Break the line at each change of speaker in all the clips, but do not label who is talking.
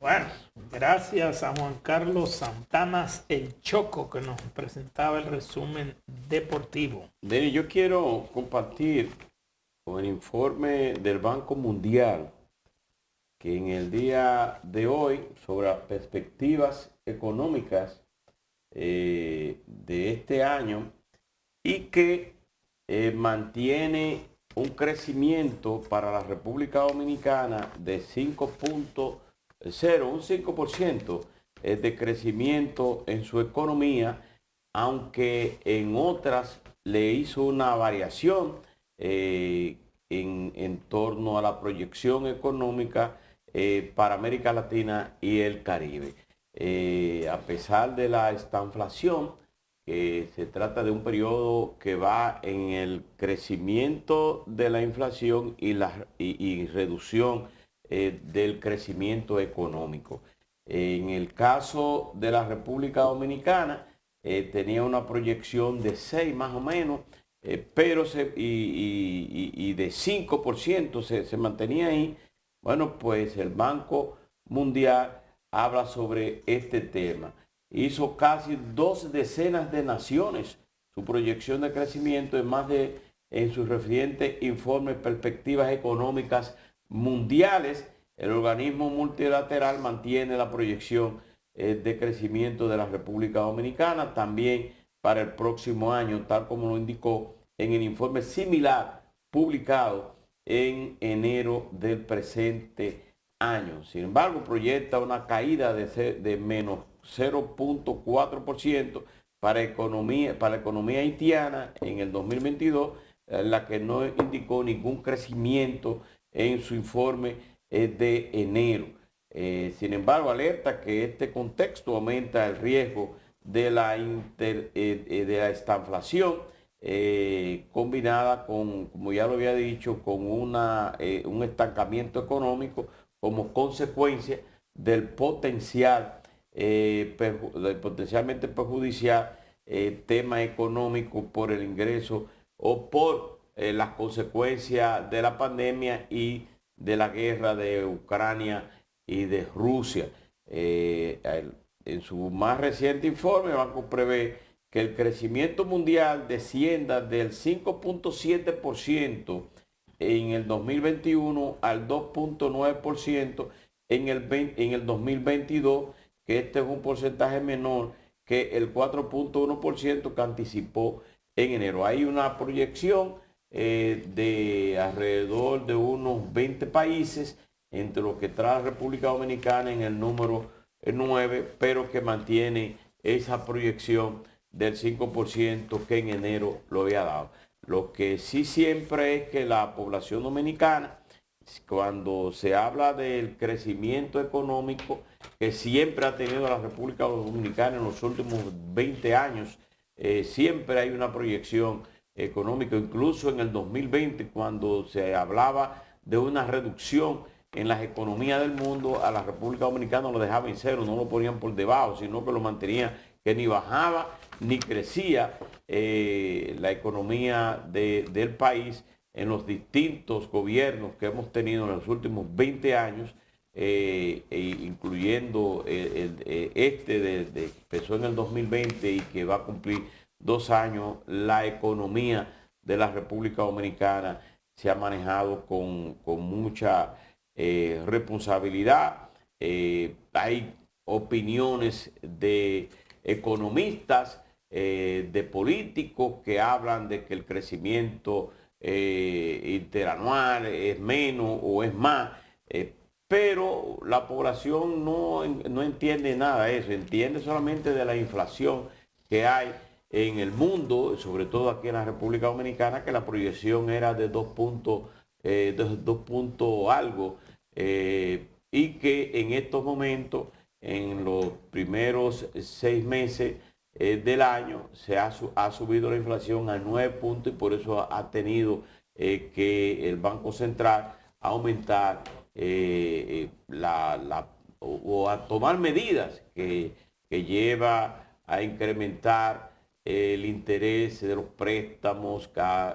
Bueno, gracias a Juan Carlos Santanas el Choco que nos presentaba el resumen deportivo.
Denis, yo quiero compartir con el informe del Banco Mundial que en el día de hoy sobre las perspectivas económicas de este año y que mantiene un crecimiento para la República Dominicana de 5.0, un 5% de crecimiento en su economía, aunque en otras le hizo una variación en torno a la proyección económica para América Latina y el Caribe. A pesar de la estanflación, se trata de un periodo que va en el crecimiento de la inflación y reducción del crecimiento económico. En el caso de la República Dominicana, tenía una proyección de 6 más o menos, pero de 5% se mantenía ahí. Bueno, pues el Banco Mundial habla sobre este tema. Hizo casi 2 decenas de naciones su proyección de crecimiento en su reciente informe Perspectivas Económicas Mundiales. El organismo multilateral mantiene la proyección de crecimiento de la República Dominicana también para el próximo año, tal como lo indicó en el informe similar publicado en enero del presente año. Sin embargo, proyecta una caída de menos 0.4% para la economía haitiana en el 2022, la que no indicó ningún crecimiento en su informe de enero. Sin embargo, alerta que este contexto aumenta el riesgo de la estanflación combinada con, como ya lo había dicho, con un estancamiento económico como consecuencia del potencialmente perjudicial tema económico por el ingreso o por las consecuencias de la pandemia y de la guerra de Ucrania y de Rusia. En su más reciente informe, el banco prevé que el crecimiento mundial descienda del 5.7% en el 2021 al 2.9% en el 2022, que este es un porcentaje menor que el 4.1% que anticipó en enero. Hay una proyección de alrededor de unos 20 países, entre los que trae la República Dominicana en el número 9, pero que mantiene esa proyección del 5% que en enero lo había dado. Lo que sí siempre es que la población dominicana, cuando se habla del crecimiento económico que siempre ha tenido la República Dominicana en los últimos 20 años, siempre hay una proyección económica, incluso en el 2020, cuando se hablaba de una reducción en las economías del mundo, a la República Dominicana lo dejaba en cero, no lo ponían por debajo, sino que lo mantenía, que ni bajaba ni crecía la economía del país en los distintos gobiernos que hemos tenido en los últimos 20 años, incluyendo que empezó en el 2020 y que va a cumplir 2 años. La economía de la República Dominicana se ha manejado con mucha responsabilidad. Hay opiniones de economistas, de políticos que hablan de que el crecimiento interanual es menos o es más, pero la población no entiende nada de eso, entiende solamente de la inflación que hay en el mundo, sobre todo aquí en la República Dominicana, que la proyección era de 2 algo, y que en estos momentos, en los primeros 6 meses del año, ha subido la inflación a 9 puntos y por eso ha tenido que el Banco Central aumentar o a tomar medidas que lleva a incrementar el interés de los préstamos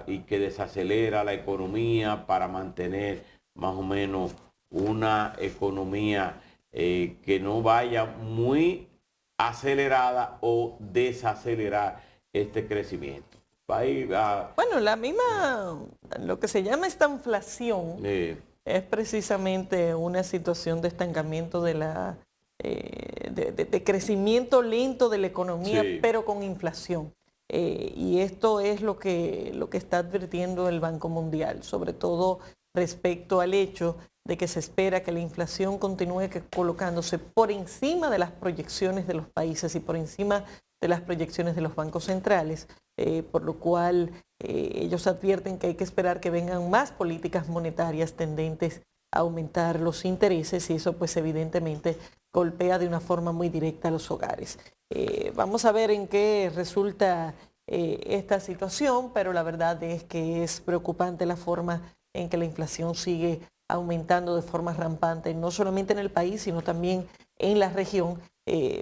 y que desacelera la economía para mantener más o menos una economía que no vaya muy acelerada o desacelerar este crecimiento. Va a ir a,
Bueno, la misma, lo que se llama esta inflación es precisamente una situación de estancamiento de la de crecimiento lento de la economía,
sí,
pero con inflación. Y esto es lo que está advirtiendo el Banco Mundial, sobre todo respecto al hecho de que se espera que la inflación continúe colocándose por encima de las proyecciones de los países y por encima de las proyecciones de los bancos centrales, por lo cual ellos advierten que hay que esperar que vengan más políticas monetarias tendentes a aumentar los intereses y eso pues evidentemente golpea de una forma muy directa a los hogares. Vamos a ver en qué resulta esta situación, pero la verdad es que es preocupante la forma en que la inflación sigue aumentando de forma rampante, no solamente en el país, sino también en la región,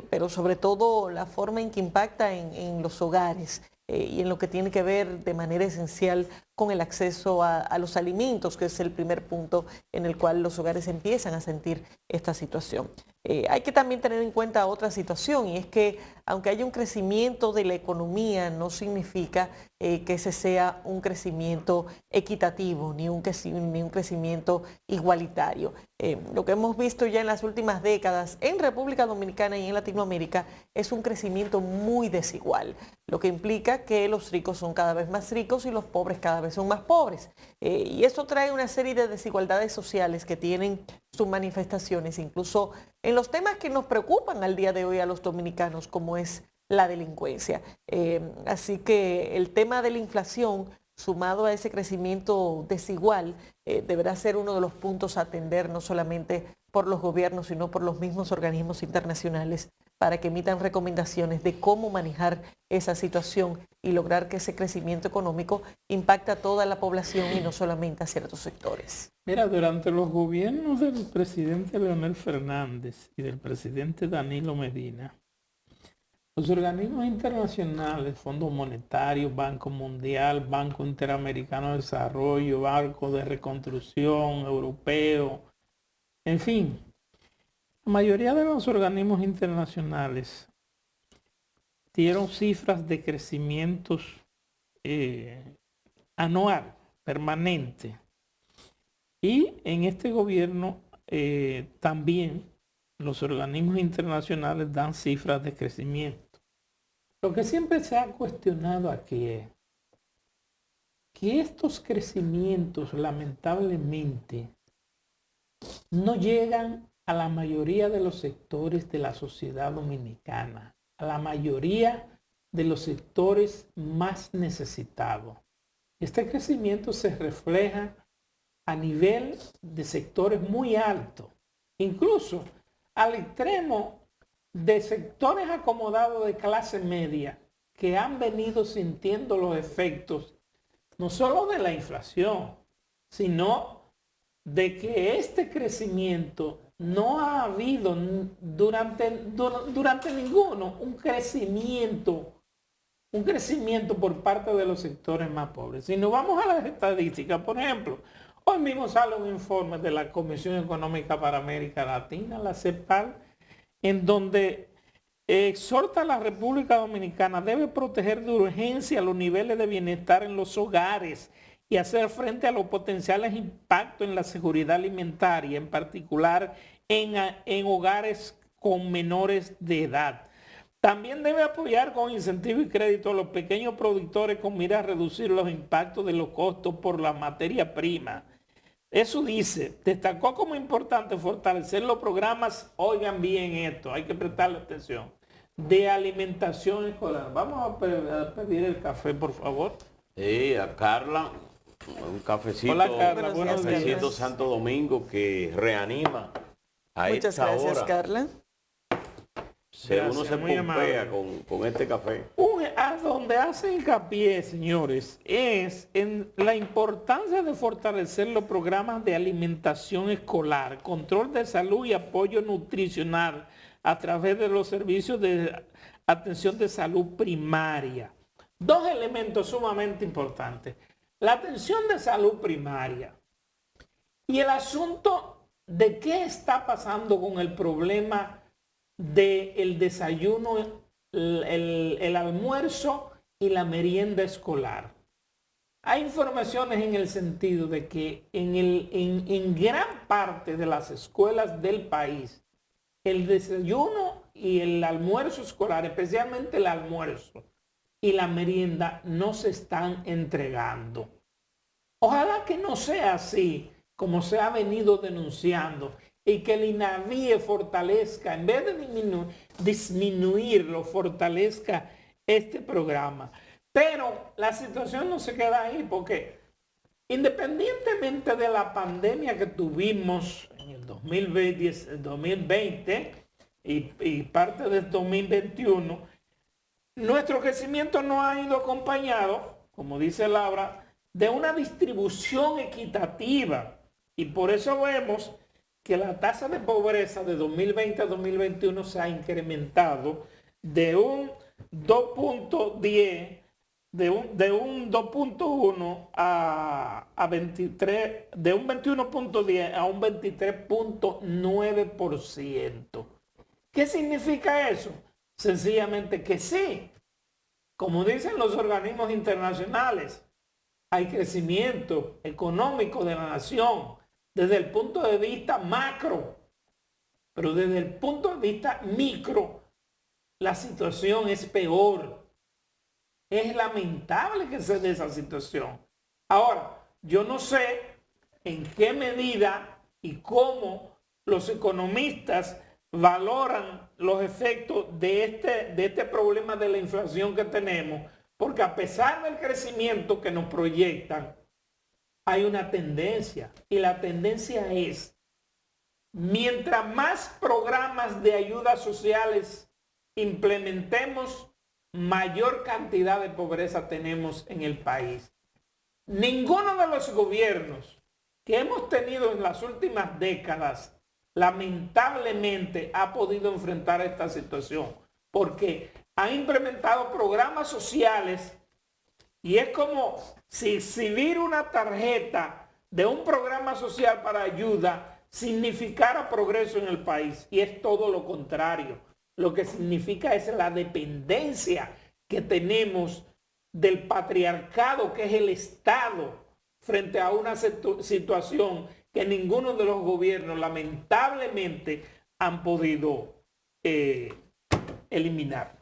pero sobre todo la forma en que impacta en los hogares y en lo que tiene que ver de manera esencial con el acceso a los alimentos, que es el primer punto en el cual los hogares empiezan a sentir esta situación. Hay que también tener en cuenta otra situación y es que aunque haya un crecimiento de la economía, no significa que ese sea un crecimiento equitativo ni un crecimiento igualitario. Lo que hemos visto ya en las últimas décadas en República Dominicana y en Latinoamérica es un crecimiento muy desigual, lo que implica que los ricos son cada vez más ricos y los pobres cada vez son más pobres. Y eso trae una serie de desigualdades sociales que tienen sus manifestaciones, incluso en los temas que nos preocupan al día de hoy a los dominicanos, como es la delincuencia. Así que el tema de la inflación, sumado a ese crecimiento desigual, deberá ser uno de los puntos a atender, no solamente por los gobiernos, sino por los mismos organismos internacionales, para que emitan recomendaciones de cómo manejar esa situación y lograr que ese crecimiento económico impacte a toda la población y no solamente a ciertos sectores.
Mira, durante los gobiernos del presidente Leonel Fernández y del presidente Danilo Medina, los organismos internacionales, Fondo Monetario, Banco Mundial, Banco Interamericano de Desarrollo, Banco de Reconstrucción Europeo, en fin, la mayoría de los organismos internacionales dieron cifras de crecimientos anual, permanente. Y en este gobierno también los organismos internacionales dan cifras de crecimiento. Lo que siempre se ha cuestionado aquí es que estos crecimientos lamentablemente no llegan a la mayoría de los sectores de la sociedad dominicana, a la mayoría de los sectores más necesitados. Este crecimiento se refleja a nivel de sectores muy altos, incluso al extremo de sectores acomodados de clase media que han venido sintiendo los efectos no solo de la inflación, sino de que este crecimiento no ha habido durante ninguno un crecimiento por parte de los sectores más pobres. Si nos vamos a las estadísticas, por ejemplo, hoy mismo sale un informe de la Comisión Económica para América Latina, la CEPAL, en donde exhorta a la República Dominicana debe proteger de urgencia los niveles de bienestar en los hogares y hacer frente a los potenciales impactos en la seguridad alimentaria, en particular en hogares con menores de edad. También debe apoyar con incentivo y crédito a los pequeños productores con mira a reducir los impactos de los costos por la materia prima. Eso dice, destacó como importante fortalecer los programas, oigan bien esto, hay que prestarle atención, de alimentación escolar. Vamos a pedir el café, por favor.
A Carla, un cafecito.
Hola, Carla, buenos días.
Cafecito Santo Domingo que reanima a
Muchas
esta
gracias,
hora.
Carla.
Uno se pompea con este café.
A donde hace hincapié, señores, es en la importancia de fortalecer los programas de alimentación escolar, control de salud y apoyo nutricional a través de los servicios de atención de salud primaria. Dos elementos sumamente importantes. La atención de salud primaria y el asunto de qué está pasando con el problema del desayuno, el almuerzo y la merienda escolar. Hay informaciones en el sentido de que en gran parte de las escuelas del país, el desayuno y el almuerzo escolar, especialmente el almuerzo y la merienda, no se están entregando. Ojalá que no sea así, como se ha venido denunciando, y que el INAVIE fortalezca, en vez de disminuirlo, fortalezca este programa. Pero la situación no se queda ahí, porque independientemente de la pandemia que tuvimos en el 2020 y parte del 2021, nuestro crecimiento no ha ido acompañado, como dice Laura, de una distribución equitativa. Y por eso vemos que la tasa de pobreza de 2020 a 2021 se ha incrementado de un 2.10, de un 2.1 a 23, de un 21.10 a un 23.9%. ¿Qué significa eso? Sencillamente que sí, como dicen los organismos internacionales, hay crecimiento económico de la nación desde el punto de vista macro, pero desde el punto de vista micro, la situación es peor. Es lamentable que se dé esa situación. Ahora, yo no sé en qué medida y cómo los economistas valoran los efectos de este problema de la inflación que tenemos, porque a pesar del crecimiento que nos proyectan, hay una tendencia, y la tendencia es, mientras más programas de ayudas sociales implementemos, mayor cantidad de pobreza tenemos en el país. Ninguno de los gobiernos que hemos tenido en las últimas décadas, lamentablemente, ha podido enfrentar esta situación, porque han implementado programas sociales y es como si exhibir una tarjeta de un programa social para ayuda significara progreso en el país, y es todo lo contrario. Lo que significa es la dependencia que tenemos del patriarcado, que es el Estado, frente a una situación que ninguno de los gobiernos lamentablemente han podido eliminar.